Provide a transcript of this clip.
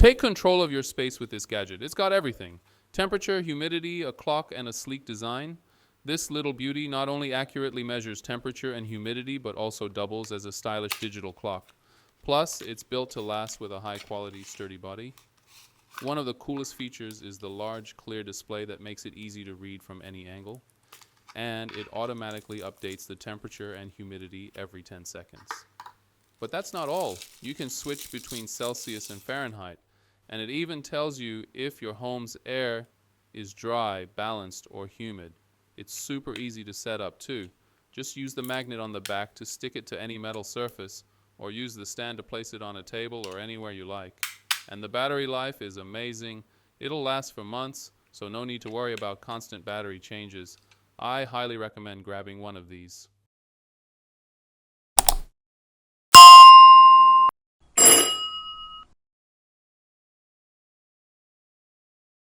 Take control of your space with this gadget. It's got everything: temperature, humidity, a clock, and a sleek design. This little beauty not only accurately measures temperature and humidity, but also doubles as a stylish digital clock. Plus, it's built to last with a high-quality, sturdy body. One of the coolest features is the large, clear display that makes it easy to read from any angle. And it automatically updates the temperature and humidity every 10 seconds. But that's not all. You can switch between Celsius and Fahrenheit, and it even tells you if your home's air is dry, balanced, or humid. It's super easy to set up too. Just use the magnet on the back to stick it to any metal surface, or use the stand to place it on a table or anywhere you like. And the battery life is amazing. It'll last for months, so no need to worry about constant battery changes. I highly recommend grabbing one of these.